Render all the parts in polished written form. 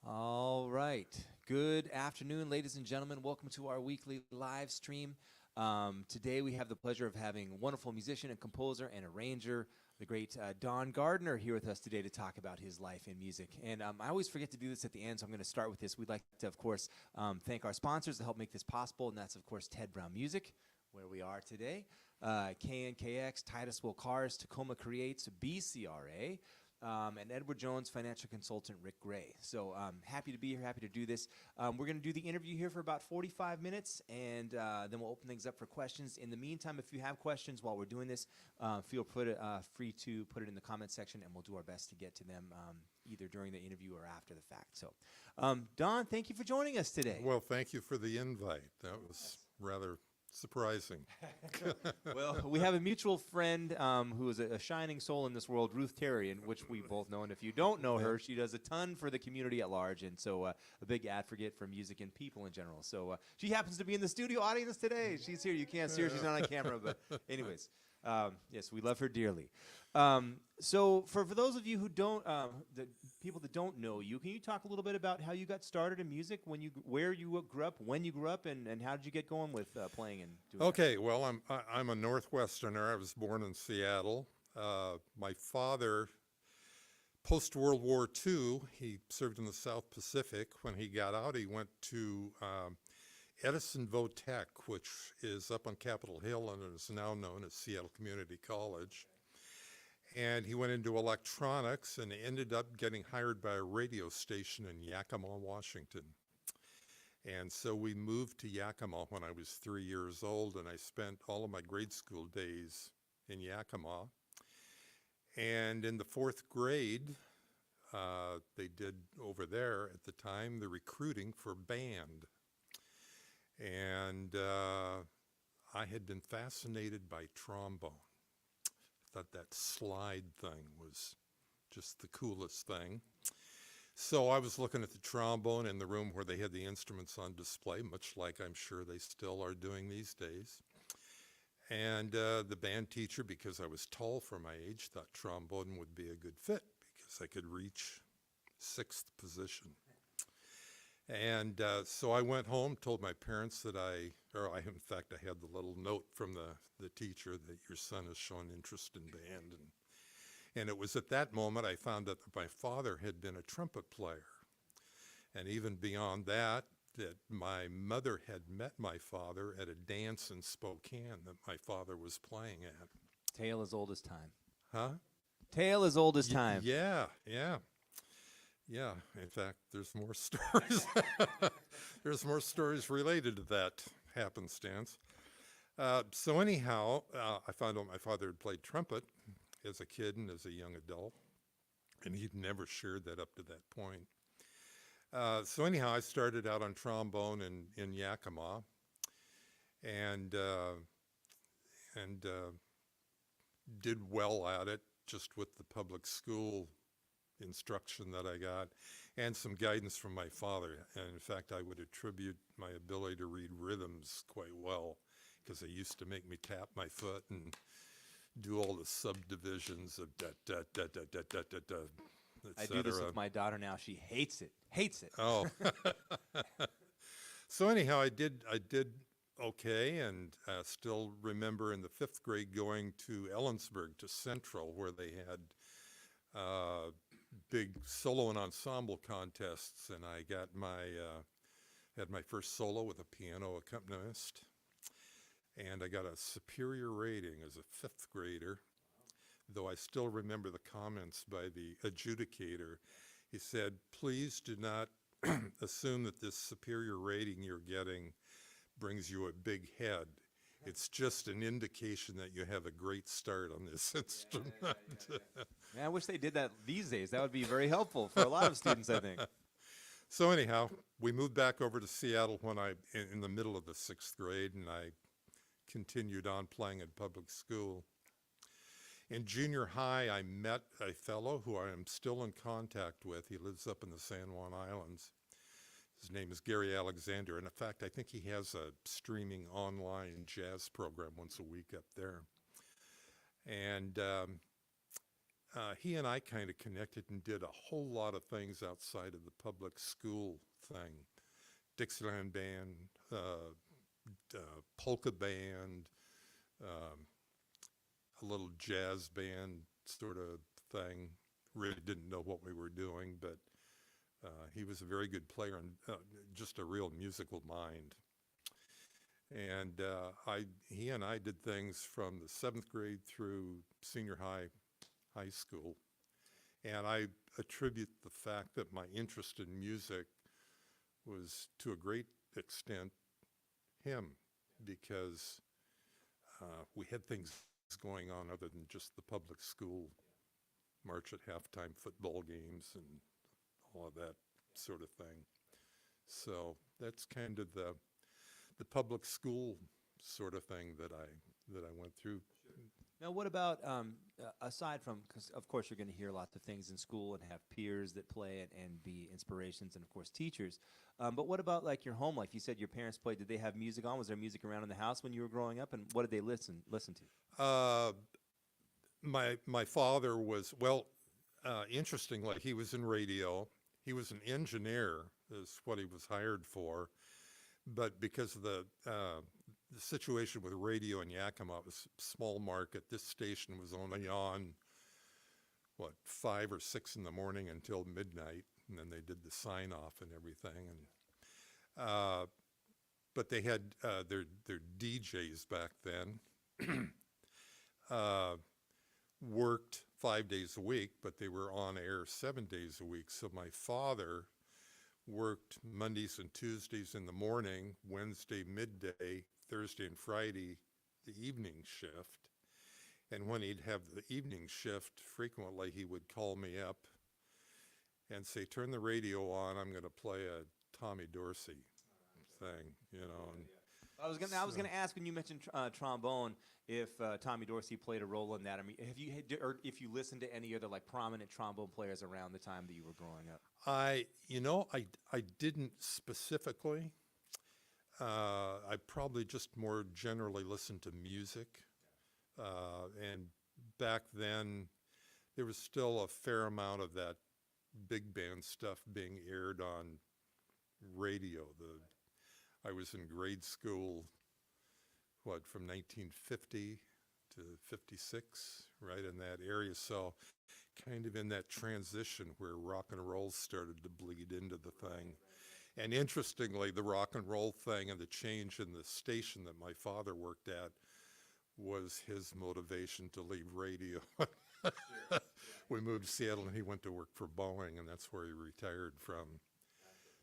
All right. Good afternoon, ladies and gentlemen. Welcome to our weekly live stream. Today we have the pleasure of having wonderful musician and composer and arranger, the great Don Gardner, here with us today to talk about his life in music. And I always forget to do this at the end, so I'm going to start with this. We'd like to, of course, thank our sponsors to help make this possible, and that's, of course, Ted Brown Music, where we are today, KNKX, Titus Will Cars, Tacoma Creates, BCRA, and Edward Jones financial consultant Rick Gray. So happy to be here, happy to do this. We're going to do the interview here for about 45 minutes, and then we'll open things up for questions. In the meantime, if you have questions while we're doing this, feel free to put it in the comment section, and we'll do our best to get to them either during the interview or after the fact. So, Don, thank you for joining us today. Well, thank you for the invite. That was rather surprising. Well, we have a mutual friend who is a shining soul in this world, Ruth Terry, in which we both know. And if you don't know her, she does a ton for the community at large, and so a big advocate for music and people in general. So she happens to be in the studio audience today. She's here. You can't see her. She's not on camera. But anyways, yes, we love her dearly. So for those of you who don't, the people that don't know you, can you talk a little bit about how you got started in music, where you grew up, when you grew up, and how did you get going with playing and doing Okay, that? well, I'm a Northwesterner. I was born in Seattle. My father, post-World War II, he served in the South Pacific. When he got out, he went to Edison Votech, which is up on Capitol Hill and is now known as Seattle Community College. And he went into electronics and ended up getting hired by a radio station in Yakima, Washington. And so we moved to Yakima when I was 3 years old, and I spent all of my grade school days in Yakima. And in the fourth grade, they did over there at the time the recruiting for band. And I had been fascinated by trombone. Thought that slide thing was just the coolest thing. So I was looking at the trombone in the room where they had the instruments on display, much like I'm sure they still are doing these days. And the band teacher, because I was tall for my age, thought trombone would be a good fit because I could reach sixth position. And so I went home, told my parents that in fact, I had the little note from the teacher that your son has shown interest in band. And it was at that moment I found out that my father had been a trumpet player. And even beyond that my mother had met my father at a dance in Spokane that my father was playing at. Tale as old as time. Huh? Tale as old as time. Yeah. In fact, there's more stories. There's more stories related to that happenstance. So anyhow, I found out my father had played trumpet as a kid and as a young adult, and he'd never shared that up to that point. So anyhow, I started out on trombone in Yakima, and did well at it, just with the public school instruction that I got and some guidance from my father. And in fact, I would attribute my ability to read rhythms quite well because they used to make me tap my foot and do all the subdivisions of da da da da da da da da. I do this with my daughter now. She hates it. Oh. So anyhow, I did okay, and still remember in the fifth grade going to Ellensburg to Central, where they had big solo and ensemble contests, and I got had my first solo with a piano accompanist, and I got a superior rating as a fifth grader, though I still remember the comments by the adjudicator. He said, "Please do not assume that this superior rating you're getting brings you a big head. It's just an indication that you have a great start on this instrument." Man, I wish they did that these days. That would be very helpful for a lot of students, I think. So anyhow, we moved back over to Seattle when in the middle of the sixth grade, and I continued on playing at public school. In junior high, I met a fellow who I am still in contact with. He lives up in the San Juan Islands. His name is Gary Alexander, and in fact, I think he has a streaming online jazz program once a week up there. And he and I kind of connected and did a whole lot of things outside of the public school thing. Dixieland band, polka band, a little jazz band sort of thing. Really didn't know what we were doing, but he was a very good player and just a real musical mind. And he and I did things from the 7th grade through senior high school. And I attribute the fact that my interest in music was to a great extent him, because we had things going on other than just the public school march at halftime football games and all of that sort of thing. So that's kind of the public school sort of thing that I went through. Now, what about, aside from, because of course you're going to hear lots of things in school and have peers that play and be inspirations, and of course teachers, but what about like your home life? You said your parents played. Did they have music on? Was there music around in the house when you were growing up, and what did they listen to? My father was, well, interestingly, he was in radio. He was an engineer, is what he was hired for, but because of the situation with radio in Yakima, it was a small market. This station was only on, 5 or 6 in the morning until midnight, and then they did the sign-off and everything. And but they had their DJs back then worked 5 days a week, but they were on air 7 days a week. So my father worked Mondays and Tuesdays in the morning, Wednesday midday, Thursday and Friday the evening shift. And when he'd have the evening shift, frequently he would call me up and say, turn the radio on, I'm going to play a Tommy Dorsey thing, you know. And I was gonna ask, when you mentioned trombone, if Tommy Dorsey played a role in that. I mean, or if you listened to any other like prominent trombone players around the time that you were growing up? I didn't specifically. I probably just more generally listened to music. And back then, there was still a fair amount of that big band stuff being aired on radio. I was in grade school, from 1950 to 56, right in that area. So kind of in that transition where rock and roll started to bleed into the thing. And interestingly, the rock and roll thing and the change in the station that my father worked at was his motivation to leave radio. We moved to Seattle and he went to work for Boeing, and that's where he retired from.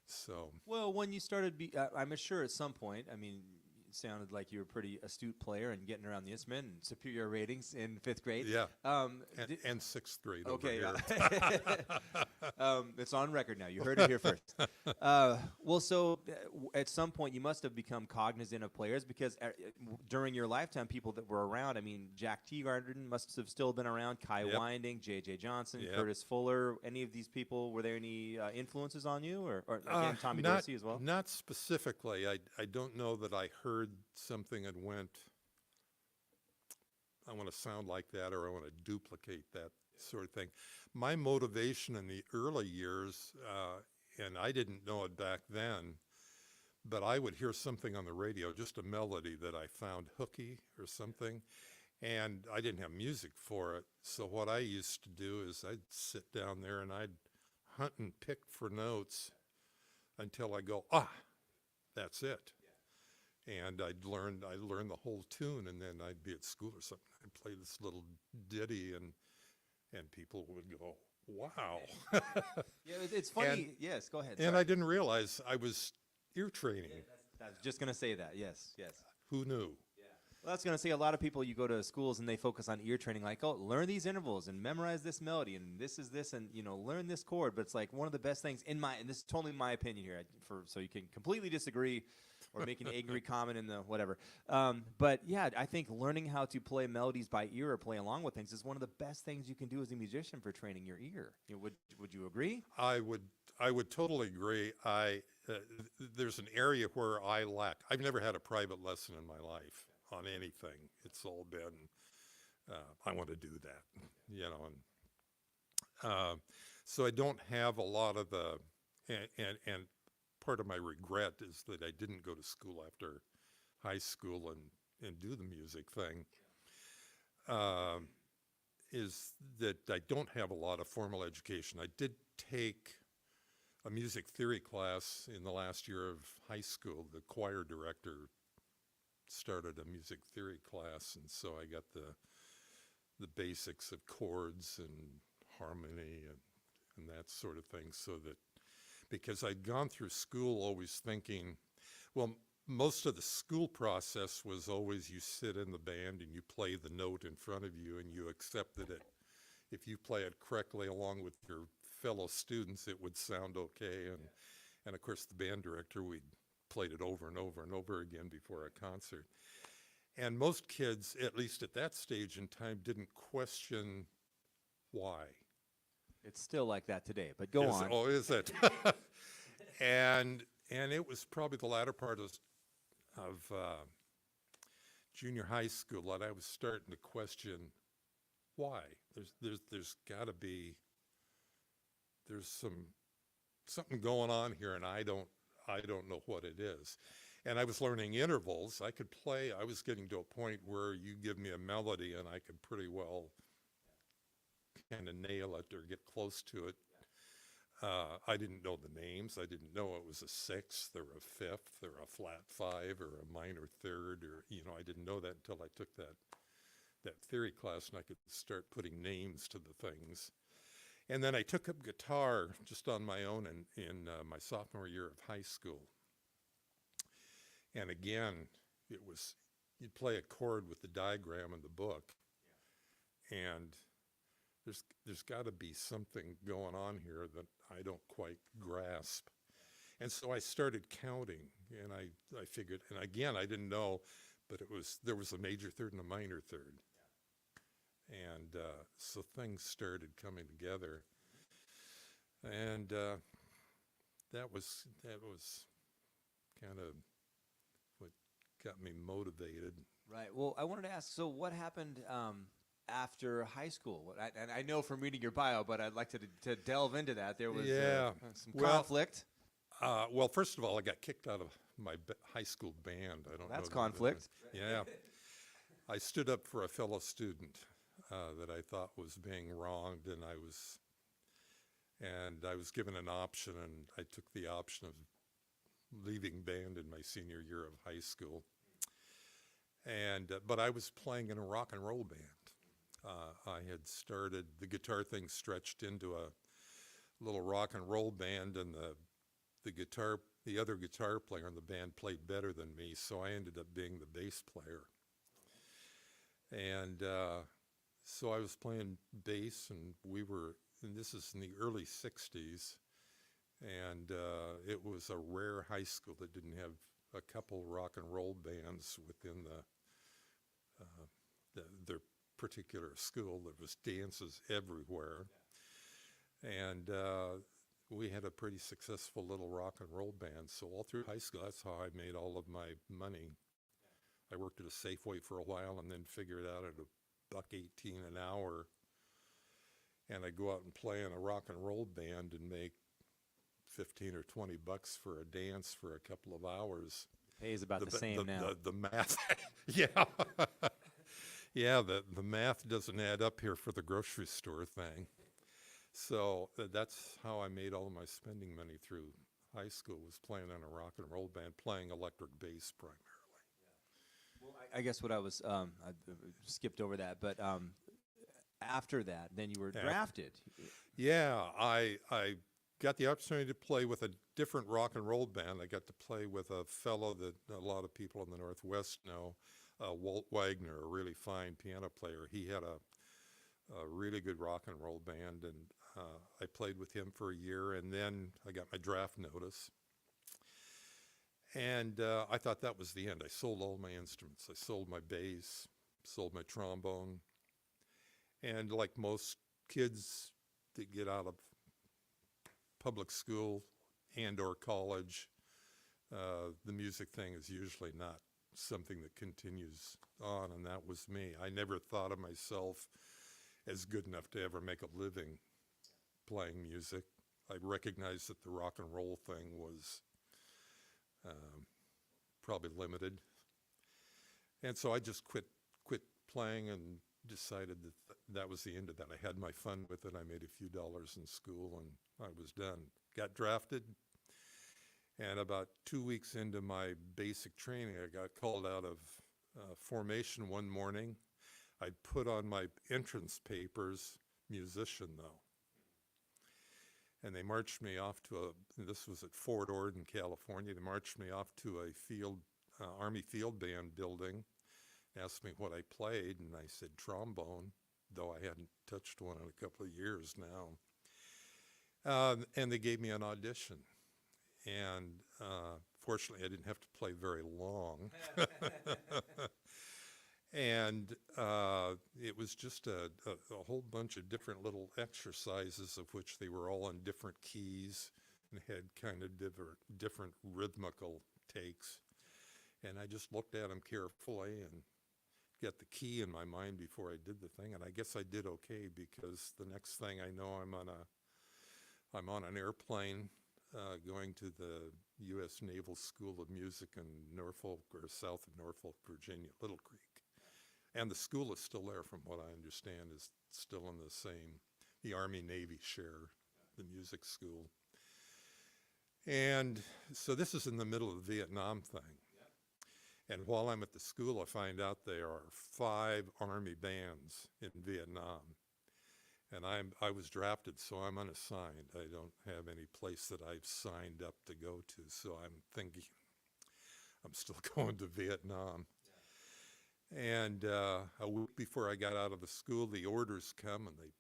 So, well, when you started, I'm sure at some point, I mean, it sounded like you were a pretty astute player and getting around the instrument and superior ratings in 5th grade. Yeah, and 6th grade okay, over here. It's on record now. You heard it here first. Well, so at some point you must have become cognizant of players, because during your lifetime, people that were around, I mean, Jack Teagarden must have still been around, Kai Winding, J.J. Johnson, Curtis Fuller. Any of these people, were there any influences on you, or again, Tommy Dorsey as well? Not specifically. I don't know that I heard something and went, I want to sound like that, or I want to duplicate that sort of thing. My motivation in the early years, and I didn't know it back then, but I would hear something on the radio, just a melody that I found hooky or something, and I didn't have music for it. So what I used to do is I'd sit down there and I'd hunt and pick for notes until I go, that's it. And I learned the whole tune, and then I'd be at school or something. I'd play this little ditty, and people would go, wow. Yeah, it's funny. Yes, go ahead. And sorry. I didn't realize I was ear training. I was just going to say that. Yes. Who knew? Well, that's going to say a lot of people, you go to schools and they focus on ear training, like, oh, learn these intervals and memorize this melody and this is this, and learn this chord. But it's like one of the best things and this is totally my opinion here, so you can completely disagree or make an angry comment in the whatever. But yeah, I think learning how to play melodies by ear or play along with things is one of the best things you can do as a musician for training your ear. Would you agree? I would totally agree. There's an area where I lack. I've never had a private lesson in my life on anything. It's all been, I want to do that, and Uh, so I don't have a lot of the, and part of my regret is that I didn't go to school after high school and do the music thing, is that I don't have a lot of formal education. I did take a music theory class in the last year of high school. The choir director started a music theory class, and so I got the basics of chords and harmony and that sort of thing, so that, because I'd gone through school always thinking, well, most of the school process was always you sit in the band and you play the note in front of you and you accept that if you play it correctly along with your fellow students, it would sound okay. And of course, the band director, we played it over and over and over again before a concert. And most kids, at least at that stage in time, didn't question why. It's still like that today, but go on. Oh, is it? And it was probably the latter part of junior high school that I was starting to question why. There's got to be, there's something going on here, and I don't know what it is. And I was learning intervals. I could play. I was getting to a point where you give me a melody and I could pretty well kind of nail it or get close to it. I didn't know the names. I didn't know it was a sixth or a fifth or a flat five or a minor third, or, I didn't know that until I took that theory class and I could start putting names to the things. And then I took up guitar just on my own in my sophomore year of high school. And again, it was, you'd play a chord with the diagram in the book, and there's got to be something going on here that I don't quite grasp. And so I started counting, and I figured, and again, I didn't know, but there was a major third and a minor third. And so things started coming together. And that was kind of what got me motivated. Right. Well, I wanted to ask, so what happened after high school? And I know from reading your bio, but I'd like to delve into that. There was some conflict. Well, first of all, I got kicked out of my high school band. I don't know. That's conflict. Yeah. I stood up for a fellow student that I thought was being wronged, and I was given an option, and I took the option of leaving band in my senior year of high school. And but I was playing in a rock and roll band. I had started, the guitar thing stretched into a little rock and roll band, and the other guitar player in the band played better than me, so I ended up being the bass player. And so I was playing bass, and and this is in the early 60s, and it was a rare high school that didn't have a couple rock and roll bands within their particular school. There was dances everywhere. And we had a pretty successful little rock and roll band. So all through high school, that's how I made all of my money. I worked at a Safeway for a while and then figured out at $1.18 an hour. And I'd go out and play in a rock and roll band and make 15 or 20 bucks for a dance for a couple of hours. Pays about the same now. The math, yeah. Yeah, the math doesn't add up here for the grocery store thing. So that's how I made all of my spending money through high school, was playing in a rock and roll band, playing electric bass primarily. Well, I guess what I was, I skipped over that, but after that, then you were drafted. Yeah, I got the opportunity to play with a different rock and roll band. I got to play with a fellow that a lot of people in the Northwest know, Walt Wagner, a really fine piano player. He had a really good rock and roll band, and I played with him for a year, and then I got my draft notice. And I thought that was the end. I sold all my instruments. I sold my bass, sold my trombone. And like most kids that get out of public school and or college, the music thing is usually not something that continues on, and that was me. I never thought of myself as good enough to ever make a living playing music. I recognized that the rock and roll thing was probably limited. And so I just quit playing and decided that that was the end of that. I had my fun with it. I made a few dollars in school and I was done. Got drafted, and about 2 weeks into my basic training, I got called out of formation one morning. I'd put on my entrance papers, musician though. And they marched me off to this was at Fort Ord, California. They marched me off to a Army field band building, asked me what I played, and I said trombone, though I hadn't touched one in a couple of years now. And they gave me an audition. And fortunately, I didn't have to play very long. And it was just a whole bunch of different little exercises, of which they were all in different keys and had kind of different rhythmical takes. And I just looked at them carefully and got the key in my mind before I did the thing. And I guess I did okay, because the next thing I know, I'm on an airplane going to the U.S. Naval School of Music in Norfolk, or south of Norfolk, Virginia, Little Creek. And the school is still there, from what I understand, is still in the Army-Navy share, the music school. And so this is in the middle of the Vietnam thing. And while I'm at the school, I find out there are 5 Army bands in Vietnam. And I was drafted, so I'm unassigned. I don't have any place that I've signed up to go to. So I'm thinking, I'm still going to Vietnam. And a week before I got out of the school, the orders come, and they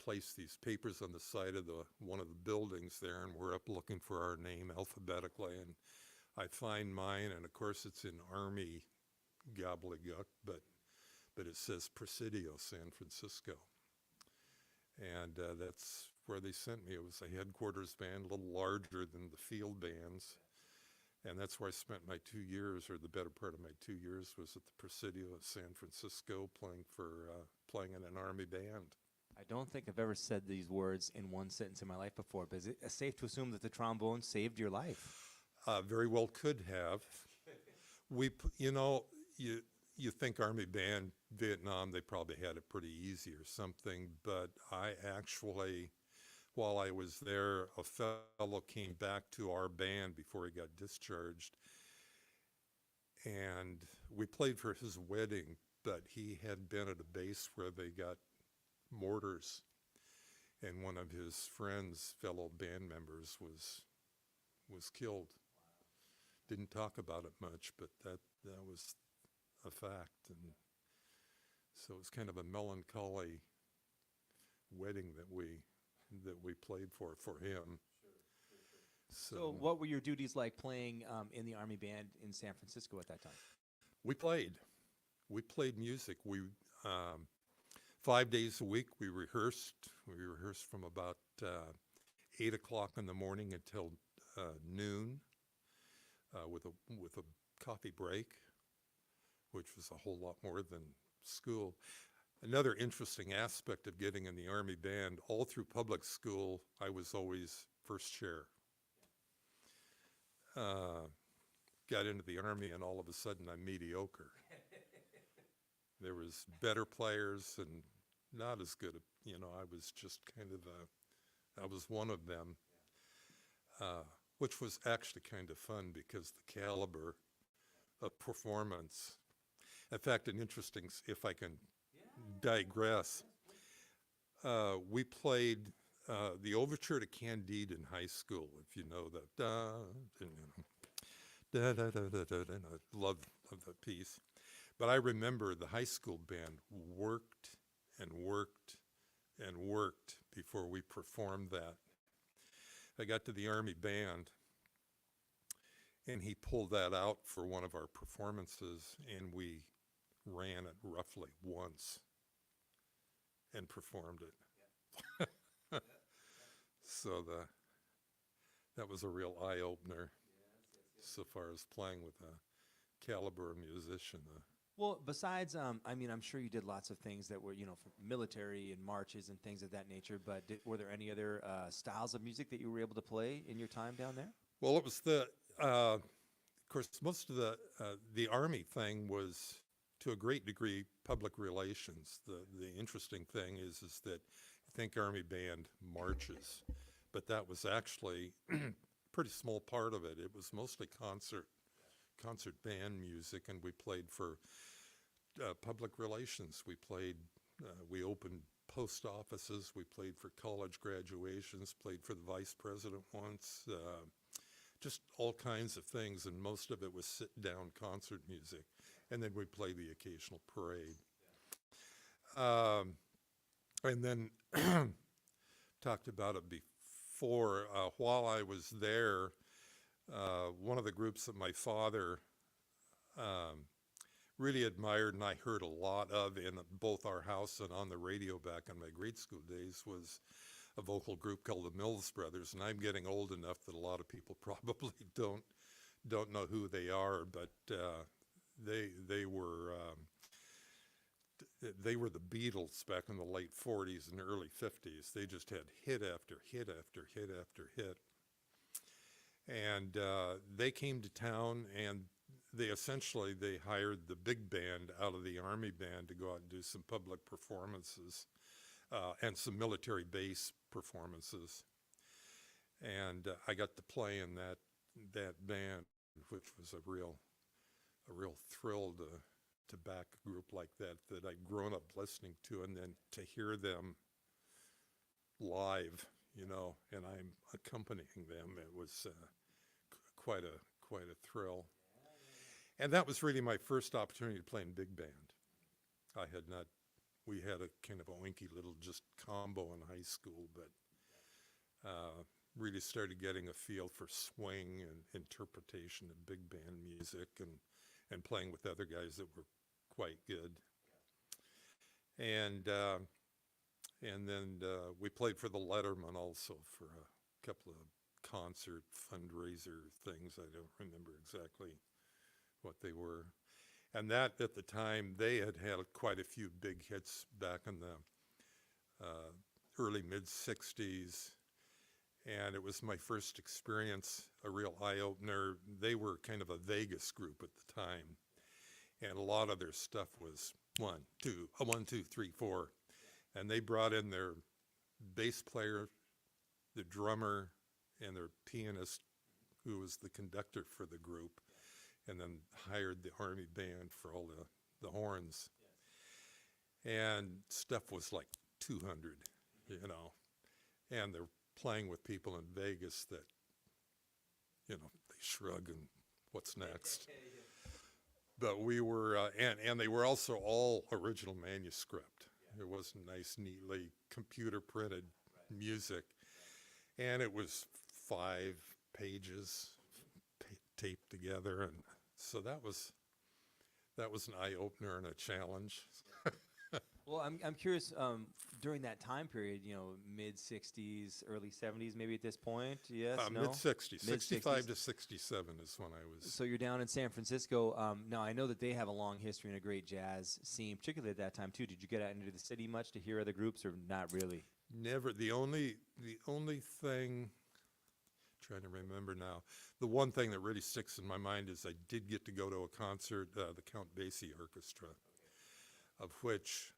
place these papers on the side of one of the buildings there, and we're up looking for our name alphabetically. And I find mine, and of course it's in Army gobbledygook, but it says Presidio, San Francisco. And that's where they sent me. It was a headquarters band, a little larger than the field bands. And that's where I spent my 2 years, or the better part of my 2 years, was at the Presidio of San Francisco, playing in an Army band. I don't think I've ever said these words in one sentence in my life before, but is it safe to assume that the trombone saved your life? Very well could have. You think Army band, Vietnam, they probably had it pretty easy or something, but I actually, while I was there, a fellow came back to our band before he got discharged, and we played for his wedding, but he had been at a base where they got mortars, and one of his friends, fellow band members, was killed. Didn't talk about it much, but that was a fact. And so it was kind of a melancholy wedding that we played for him. So what were your duties like playing in the Army band in San Francisco at that time? We played music. We 5 days a week we rehearsed. We rehearsed from about 8 o'clock in the morning until noon, with a coffee break, which was a whole lot more than school. Another interesting aspect of getting in the Army band, all through public school, I was always first chair. Got into the Army, and all of a sudden I'm mediocre. There was better players and not as good. I was just kind of I was one of them, which was actually kind of fun because the caliber of performance. In fact, an interesting, if I can digress, we played the overture to Candide in high school, if you know that. I love that piece. But I remember the high school band worked and worked and worked before we performed that. I got to the Army band, and he pulled that out for one of our performances, and we ran it roughly once and performed it. So that was a real eye-opener so far as playing with a caliber musician. Well, besides, I mean, I'm sure you did lots of things that were, for military and marches and things of that nature, but were there any other styles of music that you were able to play in your time down there? Well, it was of course, most of the Army thing was, to a great degree, public relations. The interesting thing is that you think Army band marches, but that was actually a pretty small part of it. It was mostly concert band music, and we played for public relations. We opened post offices, we played for college graduations, played for the vice president once, just all kinds of things, and most of it was sit-down concert music. And then we'd play the occasional parade. And then, talked about it before, while I was there, one of the groups that my father really admired and I heard a lot of in both our house and on the radio back in my grade school days was a vocal group called the Mills Brothers. And I'm getting old enough that a lot of people probably don't know who they are, but they were the Beatles back in the late 40s and early 50s. They just had hit after hit after hit after hit. And they came to town, and they hired the big band out of the Army band to go out and do some public performances and some military base performances. And I got to play in that band, which was a real thrill to back a group like that I'd grown up listening to, and then to hear them live, and I'm accompanying them. It was quite a thrill. And that was really my first opportunity to play in big band. We had a kind of a winky little just combo in high school, but really started getting a feel for swing and interpretation of big band music and playing with other guys that were quite good. And then we played for the Letterman also for a couple of concert fundraiser things. I don't remember exactly what they were. And that, at the time, they had quite a few big hits back in the early mid-'60s. And it was my first experience, a real eye-opener. They were kind of a Vegas group at the time. And a lot of their stuff was 1, 2, 3, 4. And they brought in their bass player, the drummer, and their pianist, who was the conductor for the group, and then hired the Army band for all the horns. And stuff was like 200, and they're playing with people in Vegas that, they shrug and what's next. But we were, and they were also all original manuscript. It wasn't nice, neatly computer printed music. And it was 5 pages taped together. And so that was an eye-opener and a challenge. Well, I'm curious, during that time period, mid-'60s, early '70s maybe at this point, yes, no? Mid-'60s, 65 to 67 is when I was. So you're down in San Francisco. Now, I know that they have a long history and a great jazz scene, particularly at that time, too. Did you get out into the city much to hear other groups, or not really? Never. The only thing, trying to remember now, the one thing that really sticks in my mind is I did get to go to a concert, the Count Basie Orchestra, of which,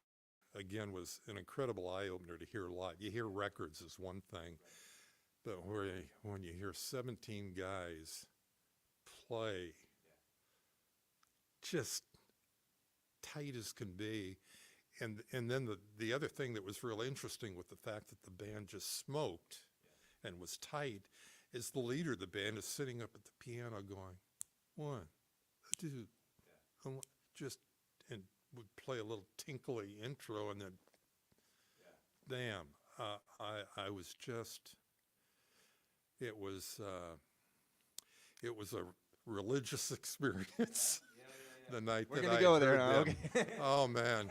again, was an incredible eye-opener to hear live. You hear records is one thing, but when you hear 17 guys play, just tight as can be, and then the other thing that was real interesting with the fact that the band just smoked and was tight is the leader of the band is sitting up at the piano going, 1, 2, and would play a little tinkly intro, and then, damn, I was just, it was a religious experience. The night We're that gonna I go there heard now. them. Okay. Oh man,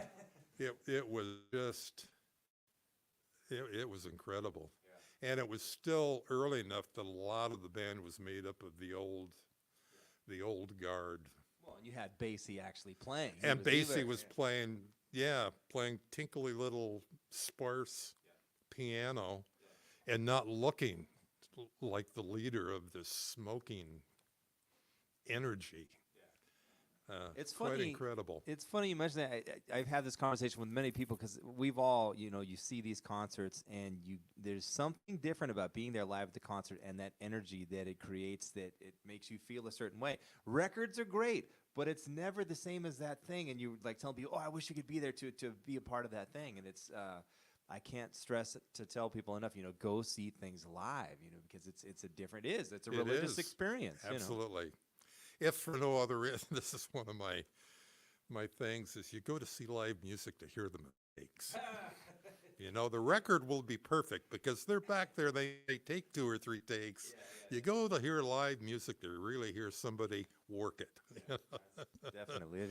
it was just, it was incredible, and it was still early enough that a lot of the band was made up of the old guard Well, and you had Basie actually playing. And Basie was yeah. playing, playing tinkly little sparse piano and not looking like the leader of this smoking energy. It's Quite funny. incredible. It's funny you mention that. I've had this conversation with many people because we've all, you see these concerts and there's something different about being there live at the concert and that energy that it creates that it makes you feel a certain way. Records are great, but it's never the same as that thing. And you like telling people, oh, I wish you could be there to be a part of that thing. And it's, I can't stress it to tell people enough, go see things live, because it's a religious experience. Absolutely. If for no other reason, this is one of my things, is you go to see live music to hear the mistakes. The record will be perfect because they're back there, they take 2 or 3 takes. You go to hear live music to really hear somebody work it. Definitely.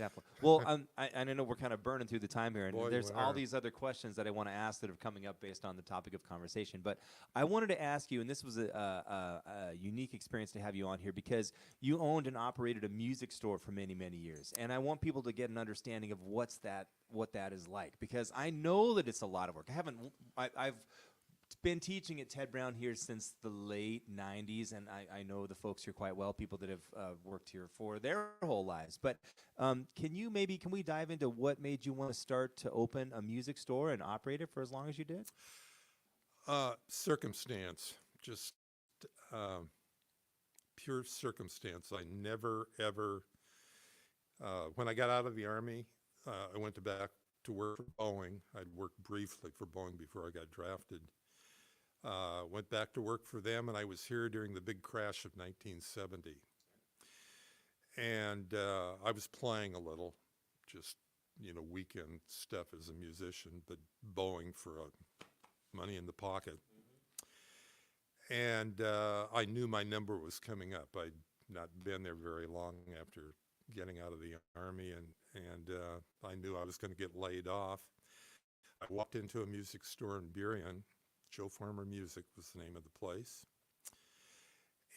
Well, I know we're kind of burning through the time here, and Boy, there's you all are. these other questions that I want to ask that are coming up based on the topic of conversation. But I wanted to ask you, and this was a unique experience to have you on here because you owned and operated a music store for many, many years, and I want people to get an understanding of what that is like because I know that it's a lot of work. I've been teaching at Ted Brown here since the late 90s, and I know the folks here quite well, people that have worked here for their whole lives. But can we dive into what made you want to start to open a music store and operate it for as long as you did? Circumstance, just pure circumstance. I never, ever, when I got out of the Army, I went back to work for Boeing. I'd worked briefly for Boeing before I got drafted. Went back to work for them, and I was here during the big crash of 1970. And I was playing a little, just, weekend stuff as a musician, but Boeing for money in the pocket. And I knew my number was coming up. I'd not been there very long after getting out of the Army, and I knew I was going to get laid off. I walked into a music store in Burien. Joe Farmer Music was the name of the place.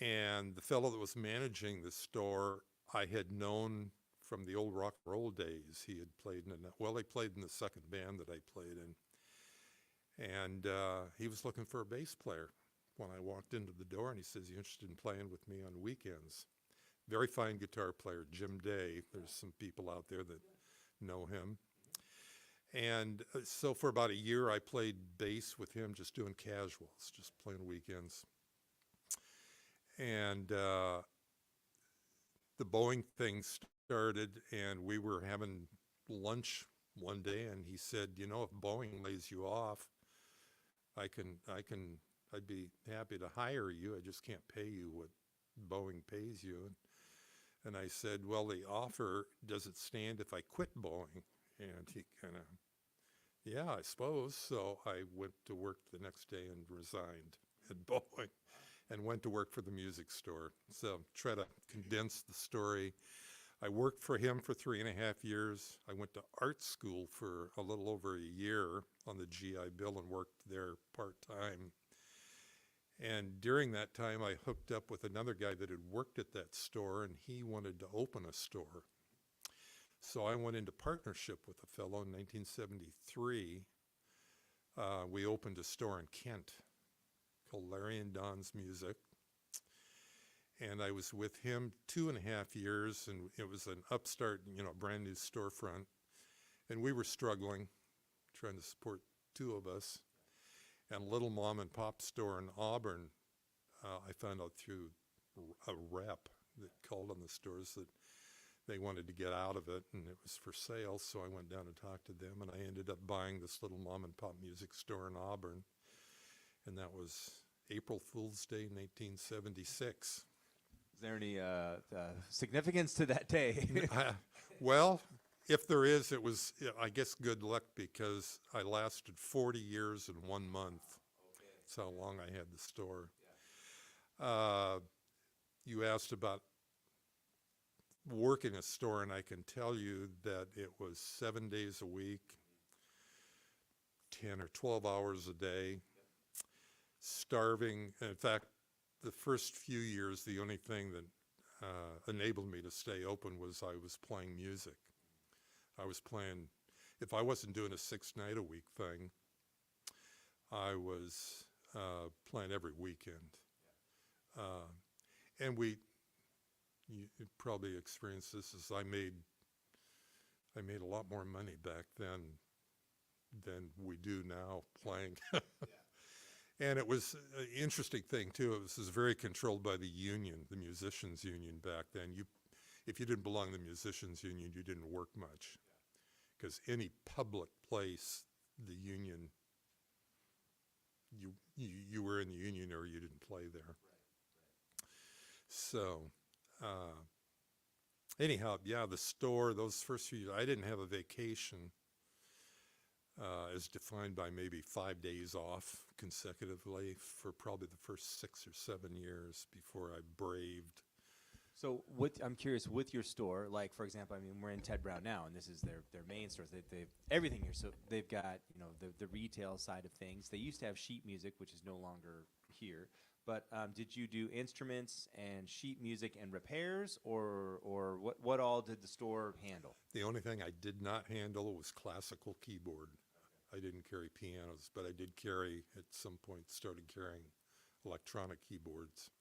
And the fellow that was managing the store, I had known from the old rock and roll days. He had played he played in the second band that I played in. And he was looking for a bass player when I walked into the door, and he says, "You interested in playing with me on weekends?" Very fine guitar player, Jim Day. There's some people out there that know him. And so for about a year, I played bass with him, just doing casuals, just playing weekends. And the Boeing thing started, and we were having lunch one day, and he said, if Boeing lays you off, I'd be happy to hire you. I just can't pay you what Boeing pays you. And I said, well, the offer, does it stand if I quit Boeing? And he kind of, yeah, I suppose. So I went to work the next day and resigned at Boeing and went to work for the music store. So try to condense the story. I worked for him for 3.5 years. I went to art school for a little over a year on the GI Bill and worked there part-time. And during that time, I hooked up with another guy that had worked at that store, and he wanted to open a store. So I went into partnership with a fellow in 1973. We opened a store in Kent called Larry and Don's Music. And I was with him 2.5 years, and it was an upstart, brand new storefront. And we were struggling, trying to support 2 of us. And a little mom and pop store in Auburn, I found out through a rep that called on the stores that they wanted to get out of it, and it was for sale. So I went down and talked to them, and I ended up buying this little mom and pop music store in Auburn. And that was April Fool's Day, 1976. Is there any significance to that day? Well, if there is, it was, I guess, good luck because I lasted 40 years and 1 month. That's how long I had the store. You asked about working a store, and I can tell you that it was 7 days a week, 10 or 12 hours a day, starving. In fact, the first few years, the only thing that enabled me to stay open was I was playing music. I was playing, if I wasn't doing a 6-night-a-week thing, I was playing every weekend. And you probably experienced this, is I made a lot more money back then than we do now playing. And it was an interesting thing too. It was very controlled by the union, the musicians union back then. If you didn't belong to the musicians union, you didn't work much, because any public place, the union, you were in the union or you didn't play there. So anyhow, yeah, the store, those first few years, I didn't have a vacation as defined by maybe 5 days off consecutively for probably the first 6 or 7 years before I braved. So I'm curious, with your store, like, for example, I mean, we're in Ted Brown now, and this is their main stores. They've everything here. So they've got, the retail side of things. They used to have sheet music, which is no longer here. But did you do instruments and sheet music and repairs, or what all did the store handle? The only thing I did not handle was classical keyboard. I didn't carry pianos, but I did carry, at some point, started carrying electronic keyboards.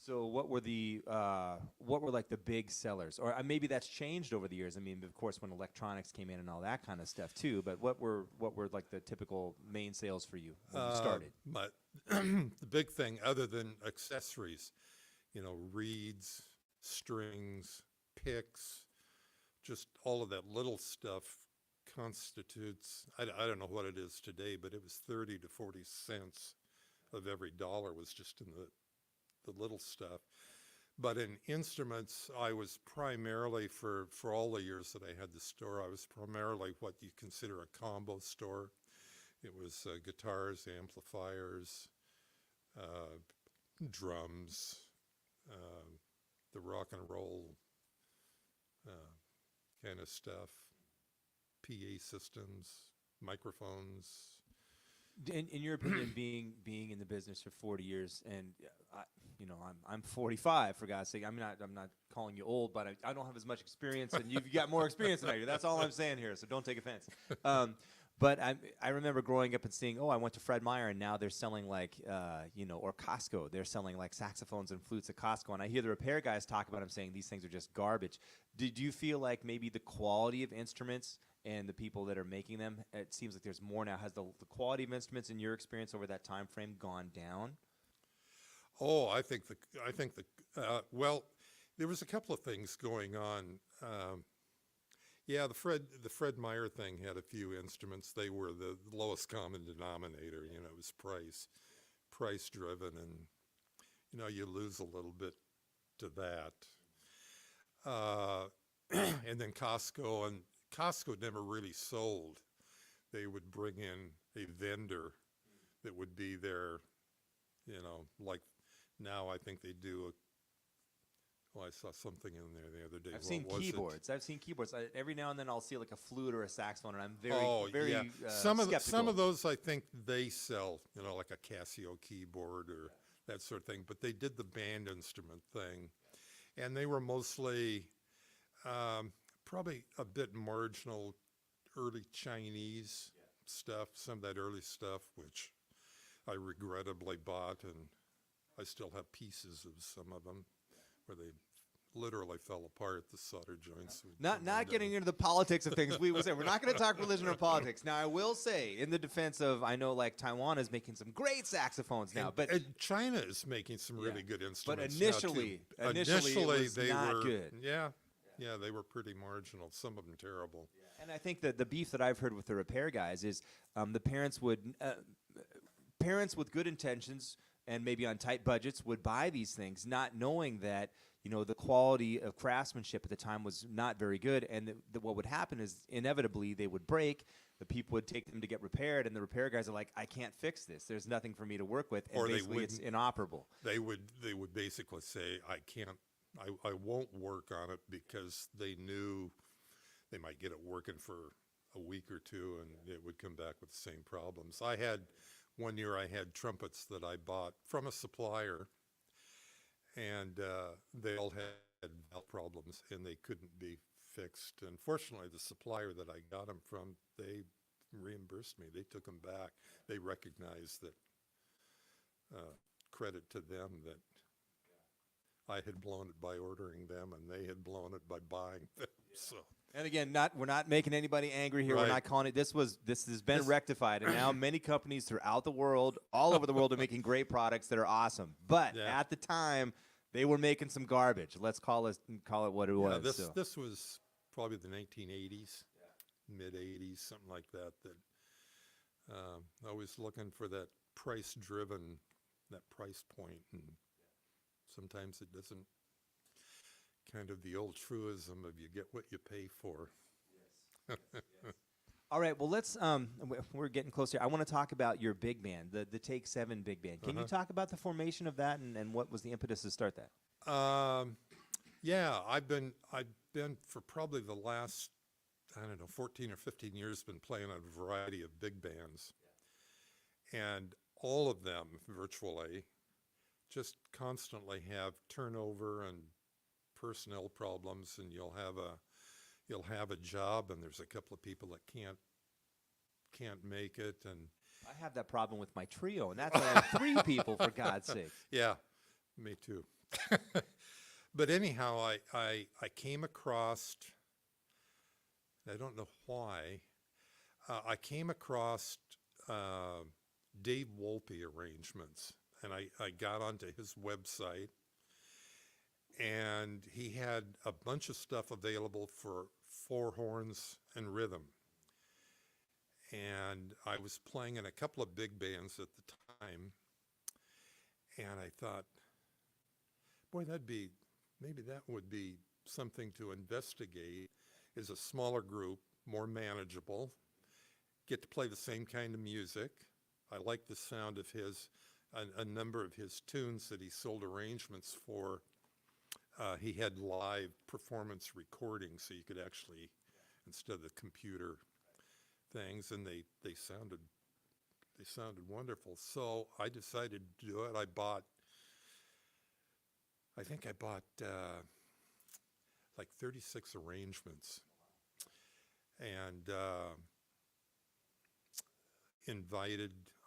So what were like the big sellers? Or maybe that's changed over the years. I mean, of course, when electronics came in and all that kind of stuff too, but what were like the typical main sales for you when you started? But the big thing, other than accessories, reeds, strings, picks, just all of that little stuff constitutes, I don't know what it is today, but it was 30 to 40 cents of every dollar was just in the little stuff. But in instruments, I was primarily, for all the years that I had the store, I was primarily what you consider a combo store. It was guitars, amplifiers, drums, the rock and roll kind of stuff, PA systems, microphones. In your opinion, being in the business for 40 years, and I'm 45, for God's sake. I'm not calling you old, but I don't have as much experience, and you've got more experience than I do. That's all I'm saying here, so don't take offense. But I remember growing up and seeing, I went to Fred Meyer, and now they're selling like, or Costco. They're selling like saxophones and flutes at Costco, and I hear the repair guys talk about them saying these things are just garbage. Did you feel like maybe the quality of instruments and the people that are making them, it seems like there's more now? Has the quality of instruments in your experience over that time frame gone down? Oh, I think well, there was a couple of things going on. Yeah, the Fred Meyer thing had a few instruments. They were the lowest common denominator. It was price driven, and you lose a little bit to that. And then Costco never really sold. They would bring in a vendor that would be there, like now I think they do I saw something in there the other day. I've seen keyboards. Every now and then I'll see like a flute or a saxophone, and I'm very yeah. skeptical. Some of those I think they sell, like a Casio keyboard or that sort of thing. But they did the band instrument thing, and they were mostly probably a bit marginal, early Chinese stuff. Some of that early stuff, which I regrettably bought, and I still have pieces of some of them where they literally fell apart, the solder joints. Not getting into the politics of things. We will say we're not going to talk religion or politics. Now, I will say, in the defense of, I know like Taiwan is making some great saxophones now, but China is making some really good instruments. But initially it was they not were good. Yeah, they were pretty marginal. Some of them terrible. Yeah. And I think that the beef that I've heard with the repair guys is the parents with good intentions and maybe on tight budgets would buy these things, not knowing that the quality of craftsmanship at the time was not very good, and what would happen is inevitably they would break. The people would take them to get repaired, and the repair guys are like, "I can't fix this. There's nothing for me to work with," and basically it's inoperable. They would basically say, "I can't. I won't work on it," because they knew they might get it working for a week or two, and it would come back with the same problems. One year I had trumpets that I bought from a supplier, and they all had valve problems, and they couldn't be fixed. And fortunately, the supplier that I got them from, they reimbursed me. They took them back. They recognized that, credit to them, that I had blown it by ordering them, and they had blown it by buying them. So. And again, we're not making anybody angry here. Right. We're not calling it. This has been rectified, and now many companies throughout the world, all over the world, are making great products that are awesome. But at the time, they were making some garbage. Let's call it what it was. This was probably the 1980s, mid 80s, something like that. I was looking for that price point, and sometimes it doesn't. Kind of the old truism of you get what you pay for. Yes. All right, well, let's, we're getting close here. I want to talk about your big band, the Take 7 big band. Can you talk about the formation of that and what was the impetus to start that? Yeah, I've been for probably the last, 14 or 15 years, been playing on a variety of big bands. And all of them, virtually, just constantly have turnover and personnel problems, and you'll have a job, and there's a couple of people that can't make it. And I have that problem with my trio, and that's only 3 people, for God's sake. Yeah, me too. But anyhow, I came across, I don't know why, I came across Dave Wolpe arrangements, and I got onto his website, and he had a bunch of stuff available for 4 horns and rhythm. And I was playing in a couple of big bands at the time, and I thought, boy, maybe that would be something to investigate, is a smaller group, more manageable, get to play the same kind of music. I like the sound of a number of his tunes that he sold arrangements for. He had live performance recordings, so you could actually, instead of the computer things, and they sounded wonderful. So I decided to do it. I think I bought like 36 arrangements, and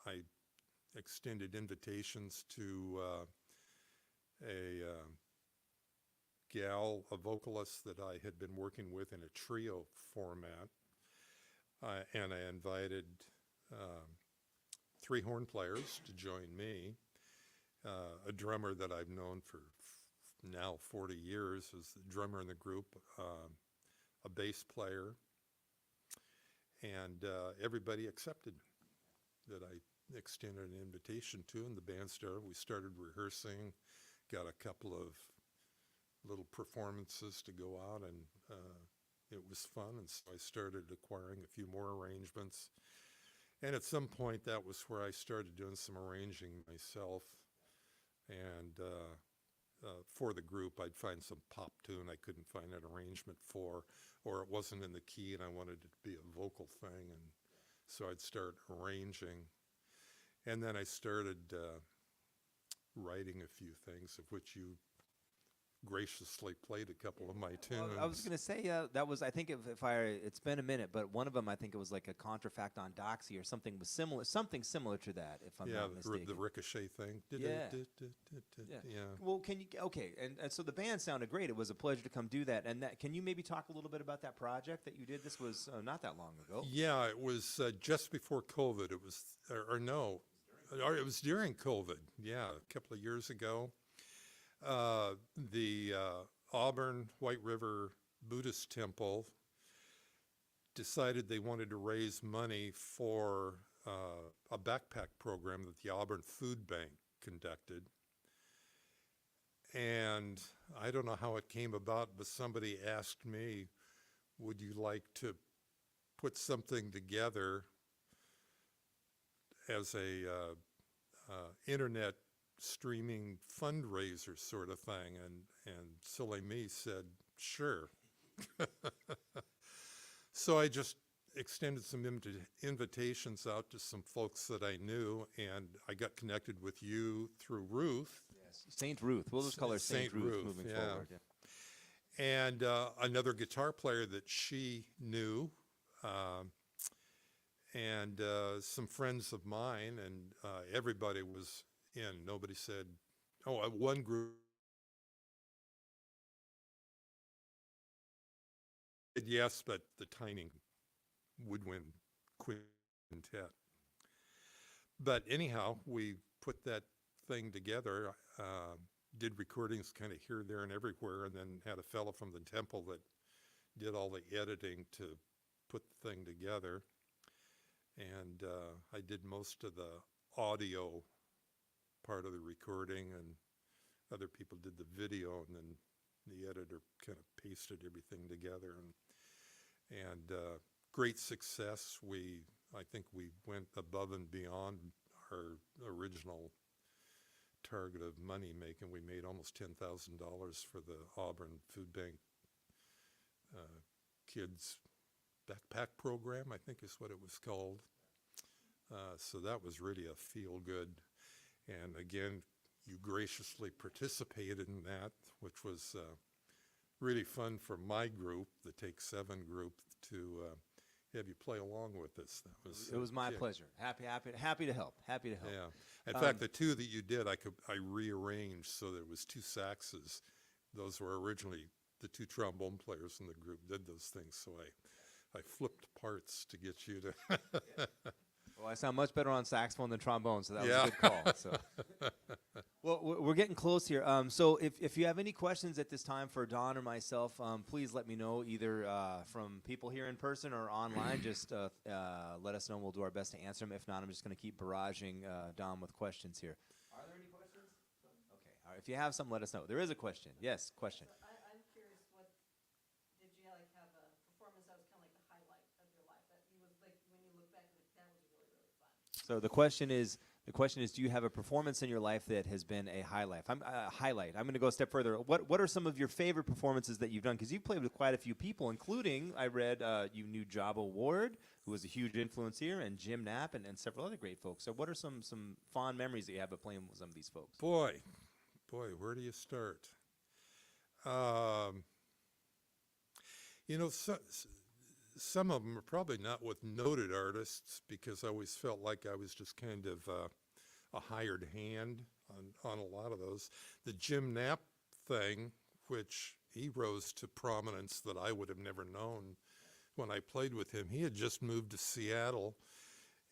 I extended invitations to a vocalist that I had been working with in a trio format, and I invited 3 horn players to join me, a drummer that I've known for now 40 years as the drummer in the group, a bass player, and everybody accepted that I extended an invitation to, and the band started. We started rehearsing, got a couple of little performances to go out, and it was fun, and so I started acquiring a few more arrangements. And at some point, that was where I started doing some arranging myself, and for the group, I'd find some pop tune I couldn't find an arrangement for, or it wasn't in the key and I wanted it to be a vocal thing, and so I'd start arranging. And then I started writing a few things, of which you graciously played a couple of my tunes. Well, I was going to say that was, I think, it's been a minute, but one of them, I think it was like a contrafact on Doxy or something similar to that, if I'm not mistaken. The ricochet thing. Yeah. Yeah. Well, and so the band sounded great. It was a pleasure to come do that. And can you maybe talk a little bit about that project that you did? This was not that long ago. Yeah, it was just before COVID. It was, it was during COVID. Yeah, a couple of years ago. The Auburn White River Buddhist Temple decided they wanted to raise money for a backpack program that the Auburn Food Bank conducted. And I don't know how it came about, but somebody asked me, would you like to put something together as a internet streaming fundraiser sort of thing, and silly me said, sure. So I just extended some invitations out to some folks that I knew, and I got connected with you through Ruth. Yes, Saint Ruth. We'll just call her Saint Ruth moving forward. Yeah. And another guitar player that she knew, and some friends of mine, and everybody was in. Nobody said, oh, one group said yes, but the tiny woodwind quintet. But anyhow, we put that thing together, did recordings kind of here, there, and everywhere, and then had a fellow from the temple that did all the editing to put the thing together. And I did most of the audio part of the recording, and other people did the video, and then the editor kind of pasted everything together. And great success. I think we went above and beyond our original target of money making. We made almost $10,000 for the Auburn Food Bank kids backpack program, I think is what it was called. So that was really a feel-good. And again, you graciously participated in that, which was really fun for my group, the Take 7 group, to have you play along with us. It was my pleasure. Happy to help. Happy to help. Yeah. In fact, the two that you did, I rearranged so there was two saxes. Those were originally the two trombone players in the group did those things, so I flipped parts to get you to. Well, I sound much better on saxophone than trombone, so that was a good call. So. Well, we're getting close here. So if you have any questions at this time for Don or myself, please let me know, either from people here in person or online. Just let us know, and we'll do our best to answer them. If not, I'm just going to keep barraging Don with questions here. Are there any questions? Okay. All right. If you have some, let us know. There is a question. Yes, question. I'm curious, did you have a performance that was kind of like the highlight of your life? That you was like, when you look back, that was really, really fun. So the question is, do you have a performance in your life that has been a highlight? I'm going to go a step further. What are some of your favorite performances that you've done? Because you've played with quite a few people, including, I read, you knew Jabba Ward, who was a huge influence here, and Jim Knapp, and several other great folks. So what are some fond memories that you have of playing with some of these folks? Boy, where do you start? Some of them are probably not with noted artists, because I always felt like I was just kind of a hired hand on a lot of those. The Jim Knapp thing, which he rose to prominence that I would have never known when I played with him. He had just moved to Seattle,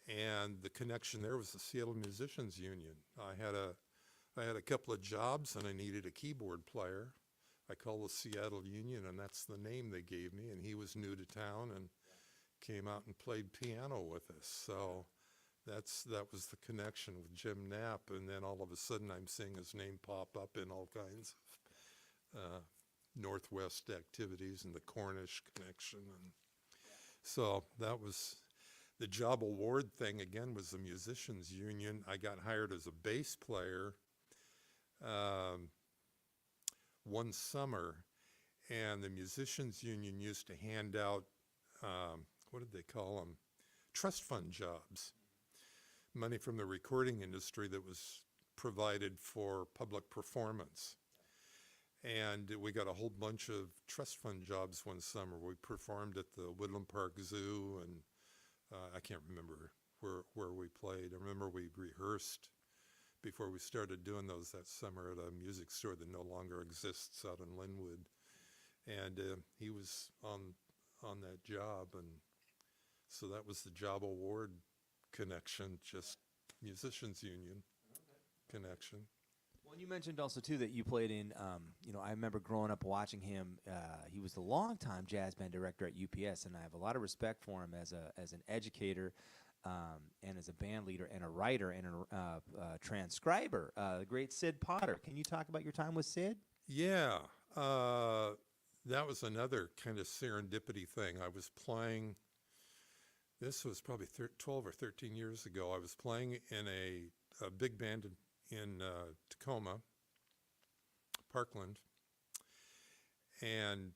and the connection there was the Seattle Musicians Union. I had a couple of jobs, and I needed a keyboard player. I called the Seattle Union, and that's the name they gave me, and he was new to town and came out and played piano with us. So that was the connection with Jim Knapp, and then all of a sudden I'm seeing his name pop up in all kinds of Northwest activities and the Cornish connection. And so that was the job award thing. Again, was the Musicians Union. I got hired as a bass player one summer, and the Musicians Union used to hand out, what did they call them? Trust fund jobs. Money from the recording industry that was provided for public performance. And we got a whole bunch of trust fund jobs one summer. We performed at the Woodland Park Zoo, and I can't remember where we played. I remember we rehearsed before we started doing those that summer at a music store that no longer exists out in Linwood. And he was on that job, and so that was the job award connection, just Musicians Union connection. Well, you mentioned also, too, that you played in, I remember growing up watching him. He was the longtime jazz band director at UPS, and I have a lot of respect for him as an educator, and as a band leader and a writer and a transcriber, the great Sid Potter. Can you talk about your time with Sid? Yeah, that was another kind of serendipity thing. I was playing, this was probably 12 or 13 years ago. I was playing in a big band in Tacoma, Parkland, and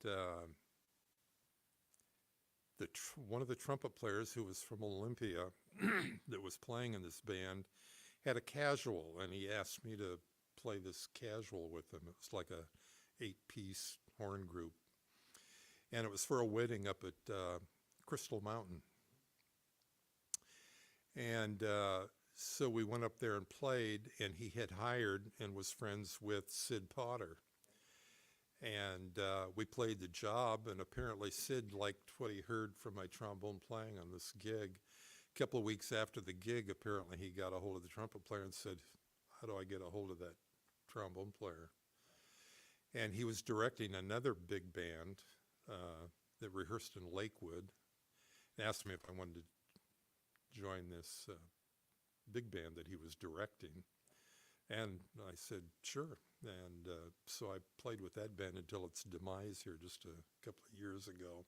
one of the trumpet players, who was from Olympia, that was playing in this band, had a casual, and he asked me to play this casual with them. It was like a 8-piece horn group. And it was for a wedding up at Crystal Mountain. And so we went up there and played, and he had hired and was friends with Sid Potter. And we played the job, and apparently Sid liked what he heard from my trombone playing on this gig. A couple of weeks after the gig, apparently he got a hold of the trumpet player and said, how do I get a hold of that trombone player? And he was directing another big band that rehearsed in Lakewood, and asked me if I wanted to join this big band that he was directing. And I said, sure. And so I played with that band until its demise here just a couple of years ago.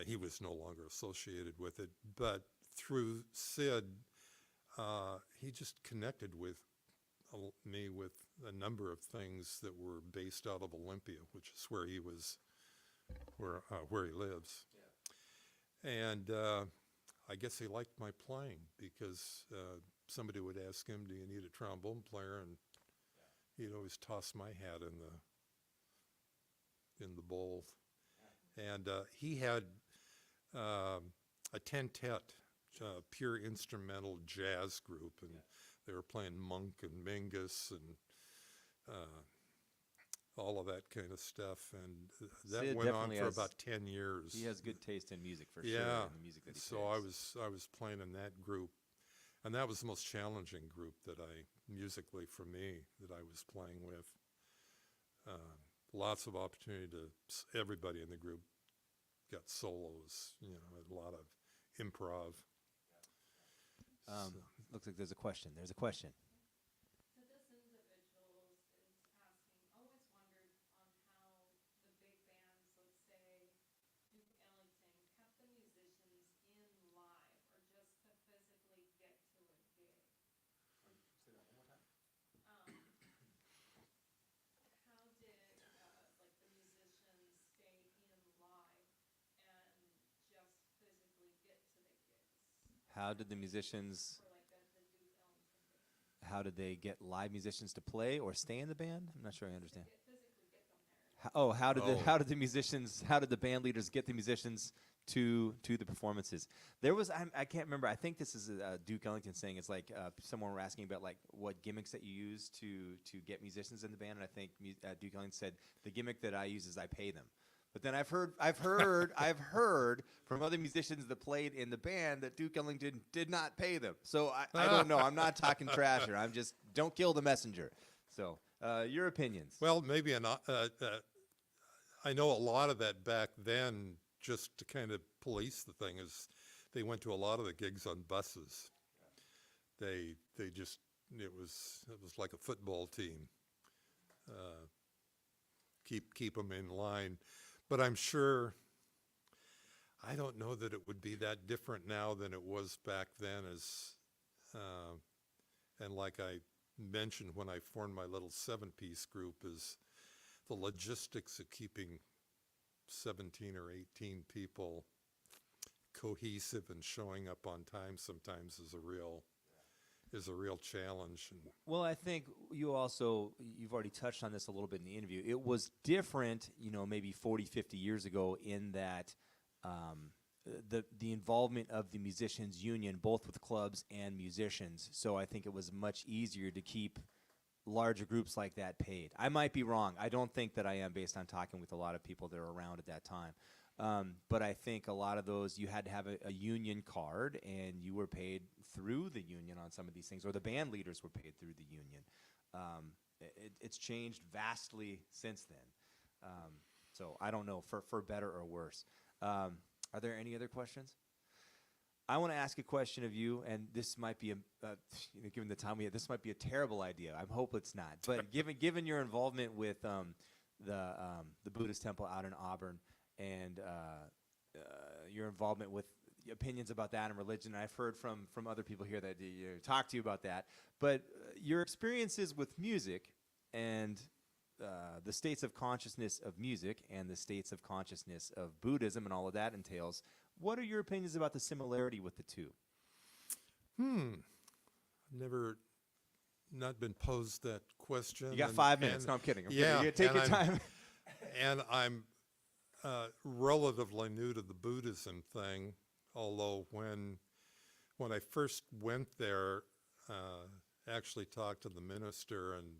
He was no longer associated with it. But through Sid, he just connected with me with a number of things that were based out of Olympia, which is where he was, where he lives. Yeah. And I guess he liked my playing because somebody would ask him, do you need a trombone player? And he'd always toss my hat in the bowl. And he had a tentet, pure instrumental jazz group, and they were playing Monk and Mingus and all of that kind of stuff. And that Sid went on definitely for has- about 10 years. He has good taste in music for sure. Yeah. In the music that he So picks. I was playing in that group, and that was the most challenging group that musically for me, that I was playing with. Lots of opportunity everybody in the group got solos, a lot of improv. Looks like there's a question. There's a question. So this individual is asking, always wondered on how the big bands, let's say Duke Ellington, kept the musicians in live or just to physically get to a gig. Say that one more time. How did like the musicians stay in live and just physically get to the gigs? How did the musicians? For like the Duke Ellington band. How did they get live musicians to play or stay in the band? I'm not sure I understand. Physically get them there. How did the musicians? How did the band leaders get the musicians to the performances? There was I can't remember. I think this is Duke Ellington saying it's like someone were asking about like what gimmicks that you use to get musicians in the band, and I think Duke Ellington said the gimmick that I use is I pay them. But then I've heard from other musicians that played in the band that Duke Ellington did not pay them. So I don't know. I'm not talking trash here. I'm just don't kill the messenger. So your opinions? Well, maybe I know a lot of that back then, just to kind of police the thing, is they went to a lot of the gigs on buses. They just it was like a football team. Keep them in line. But I'm sure, I don't know that it would be that different now than it was back then. And like I mentioned when I formed my little 7-piece group, is the logistics of keeping 17 or 18 people cohesive and showing up on time sometimes is a real challenge. Well, I think you've already touched on this a little bit in the interview. It was different, maybe 40, 50 years ago in that the involvement of the musicians union, both with clubs and musicians. So I think it was much easier to keep larger groups like that paid. I might be wrong. I don't think that I am, based on talking with a lot of people that are around at that time. But I think a lot of those, you had to have a union card, and you were paid through the union on some of these things, or the band leaders were paid through the union. It's changed vastly since then. So I don't know, for better or worse. Are there any other questions? I want to ask a question of you, and this might be, given the time we have, this might be a terrible idea. I hope it's not. But given your involvement with the Buddhist temple out in Auburn, and your involvement with opinions about that and religion, I've heard from other people here that talk to you about that. But your experiences with music and the states of consciousness of music and the states of consciousness of Buddhism and all of that entails, what are your opinions about the similarity with the two? Never not been posed that question. You got and- 5 minutes. and- No, I'm kidding. yeah, You take and your time. And I'm relatively new to the Buddhism thing, although when I first went there, actually talked to the minister and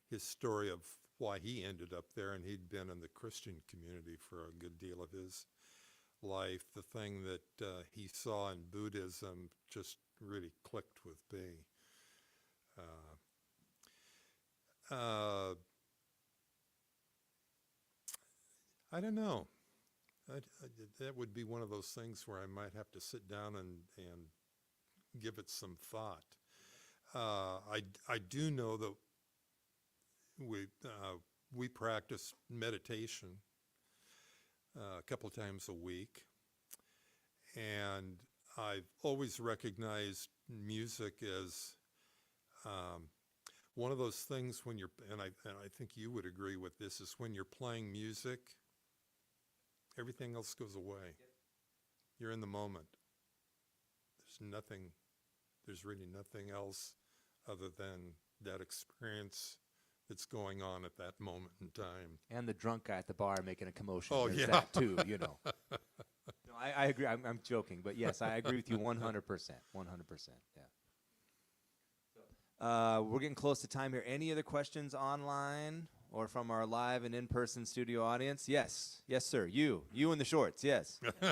his story of why he ended up there, and he'd been in the Christian community for a good deal of his life. The thing that he saw in Buddhism just really clicked with me. I don't know. That would be one of those things where I might have to sit down and give it some thought. I do know that we practice meditation a couple times a week, and I've always recognized music as one of those things when you're, and I think you would agree with this, is when you're playing music, everything else goes away. You're in the moment. There's really nothing else other than that experience that's going on at that moment in time. And the drunk guy at the bar making a commotion. Oh, There's yeah. that too, you know. No, I agree. I'm joking, but yes, I agree with you 100%. 100%. Yeah. We're getting close to time here. Any other questions online or from our live and in-person studio audience? Yes. Yes, sir. You in the shorts. Yes. So you said you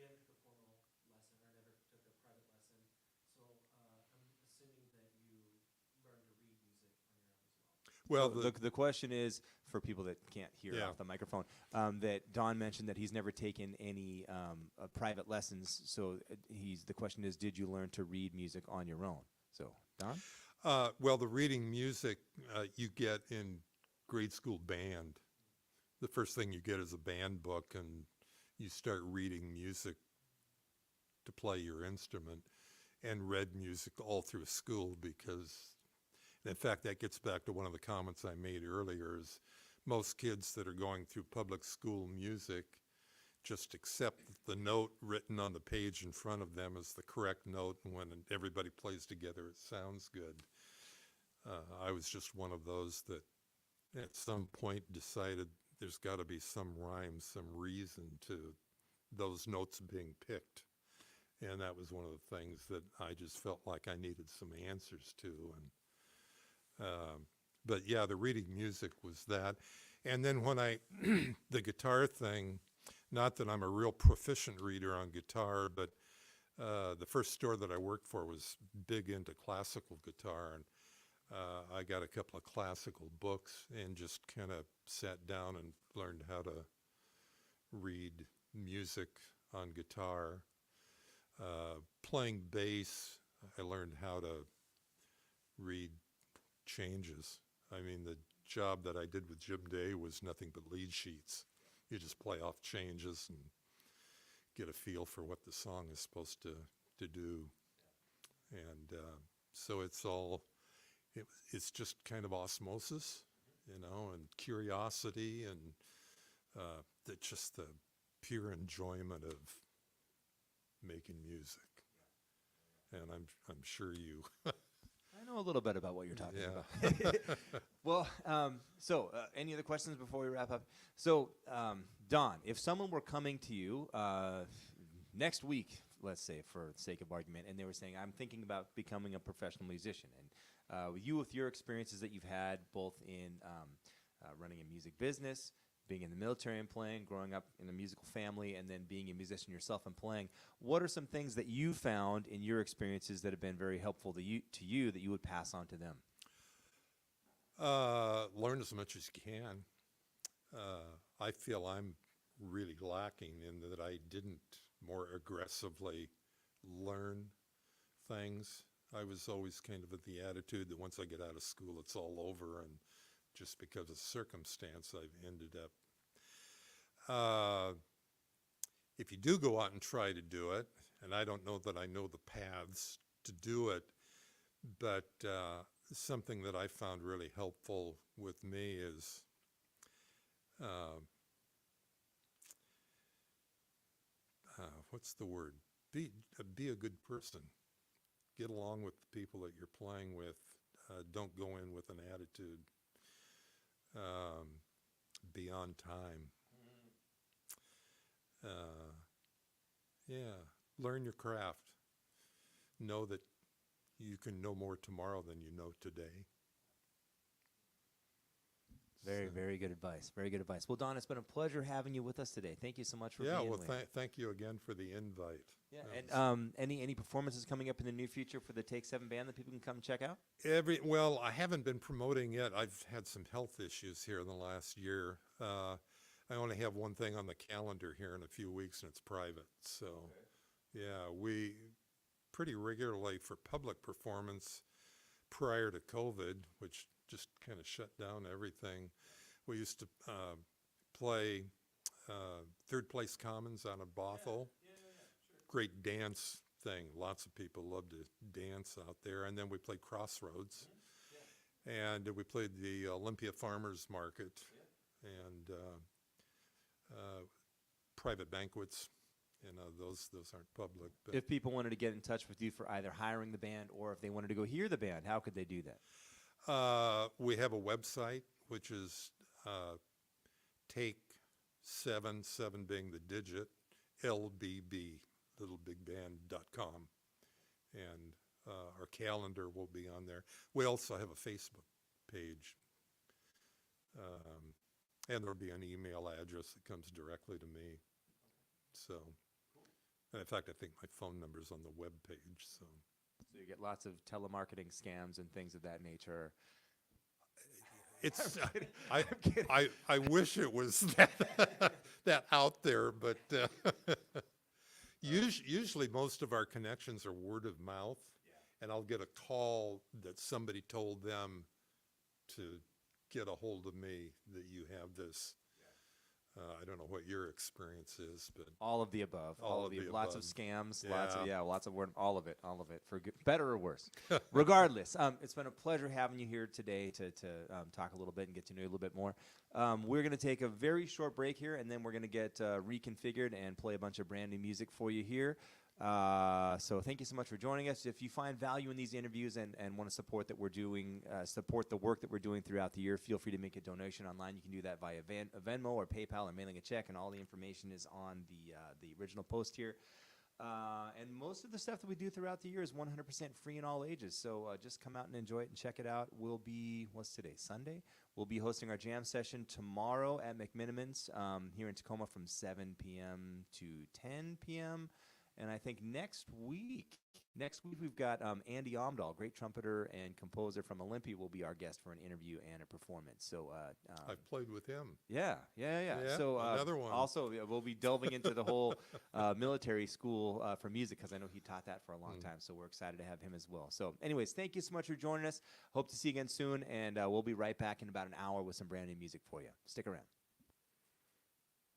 never took a formal lesson or never took a private lesson. So I'm assuming that you learned to read music on your own as well. Well, So the question is, for people that can't hear Yeah. off the microphone, that Don mentioned that he's never taken any private lessons. So the question is, did you learn to read music on your own? So, Don? well, the reading music you get in grade school band. The first thing you get is a band book, and you start reading music to play your instrument, and read music all through school because, in fact, that gets back to one of the comments I made earlier, is most kids that are going through public school music just accept that the note written on the page in front of them is the correct note, and when everybody plays together it sounds good. I was just one of those that at some point decided there's got to be some rhyme, some reason to those notes being picked. And that was one of the things that I just felt like I needed some answers to. And but yeah, the reading music was that. And then when the guitar thing, not that I'm a real proficient reader on guitar, but the first store that I worked for was big into classical guitar, and I got a couple of classical books and just kind of sat down and learned how to read music on guitar. Playing bass, I learned how to read changes. I mean, the job that I did with Jim Day was nothing but lead sheets. You just play off changes and get a feel for what the song is supposed to do. And so it's just kind of osmosis, you know, and curiosity, and just the pure enjoyment of making music. And I'm sure you I know a little bit about what you're talking Yeah. about. Well, any other questions before we wrap up? So, Don, if someone were coming to you next week, let's say, for the sake of argument, and they were saying, I'm thinking about becoming a professional musician, and with your experiences that you've had both in running a music business, being in the military and playing, growing up in a musical family, and then being a musician yourself and playing, what are some things that you found in your experiences that have been very helpful to you that you would pass on to them? learn as much as you can. I feel I'm really lacking in that I didn't more aggressively learn things. I was always kind of of the attitude that once I get out of school, it's all over, and just because of circumstance, I've ended up. If you do go out and try to do it, and I don't know that I know the paths to do it, but something that I found really helpful with me is what's the word? Be a good person. get along with the people that you're playing with. Don't go in with an attitude beyond time. Yeah, learn your craft. Know that you can know more tomorrow than you know today. Very, So- very good advice. Very good advice. Well, Don, it's been a pleasure having you with us today. Thank you so much for Yeah, being well, with. thank you again for the invite. Yeah, That and was- any performances coming up in the near future for the Take 7 band that people can come check out? Well, I haven't been promoting yet. I've had some health issues here in the last year. I only have one thing on the calendar here in a few weeks, and it's private. So, yeah, we pretty regularly for public performance prior to COVID, which just kind of shut down everything. We used to play Third Place Commons out of Bothell. Great dance thing. Lots of people love to dance out there. And then we played Crossroads. And we played the Olympia Farmers Market and private banquets. You know, those aren't public. But If people wanted to get in touch with you for either hiring the band or if they wanted to go hear the band, how could they do that? we have a website, which is take 7 being the digit, LBB, littlebigband.com. And our calendar will be on there. We also have a Facebook page. And there'll be an email address that comes directly to me. So, and in fact, I think my phone number's on the web page. So, So you get lots of telemarketing scams and things of that nature. it's I'm kidding. I wish it was that out there, but usually most of our connections are word of mouth, and I'll get a call that somebody told them to get a hold of me that you have this. I don't know what your experience is, but All of the above. All of the Lots of above. scams. Yeah. Lots of word. All of it. For good, better or worse. Regardless, it's been a pleasure having you here today to talk a little bit and get to know you a little bit more. We're going to take a very short break here, and then we're going to get reconfigured and play a bunch of brand new music for you here. So thank you so much for joining us. If you find value in these interviews and want to support that we're doing, support the work that we're doing throughout the year, feel free to make a donation online. You can do that via Venmo or PayPal or mailing a check, and all the information is on the original post here. And most of the stuff that we do throughout the year is 100% free in all ages. So just come out and enjoy it and check it out. We'll be, what's today, Sunday? We'll be hosting our jam session tomorrow at McMinimans here in Tacoma from 7 p.m. to 10 p.m. And I think next week we've got Andy Omdahl, great trumpeter and composer from Olympia, will be our guest for an interview and a performance. So I've played with him. yeah. Yeah, So another one. Also, we'll be delving into the whole military school for music because I know he taught that for a long time. So we're excited to have him as well. So anyways, thank you so much for joining us. Hope to see you again soon. And we'll be right back in about an hour with some brand new music for you. Stick around.